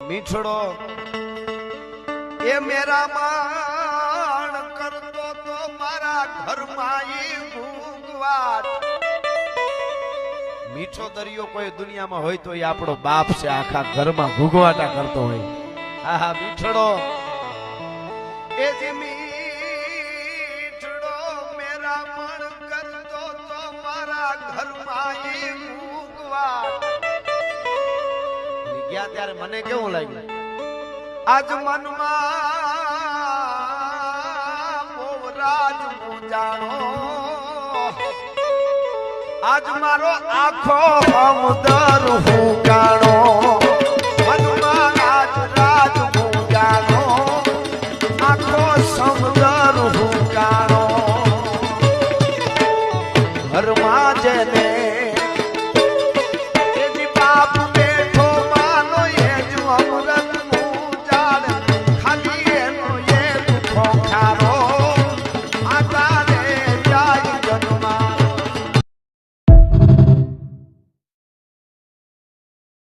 મીઠડો એ મેરા માણ કરતો તો મારા ઘરમાં ઈ ભૂગવાટ મીઠો દરિયો કોઈ દુનિયામાં હોય તો એ આપણો બાપ છે આખા ઘરમાં ભૂગવાટા કરતો હોય હા મીઠડો એ જે મીઠડો મેરા મન કરતો તો મારા ઘરમાં ઈ ભૂગવાટ ગયા ત્યારે મને કેવું લાગ્યું આજ મનમાં મોવરાજ પૂજાણો આજ મારો આખો હમદર હું કાણો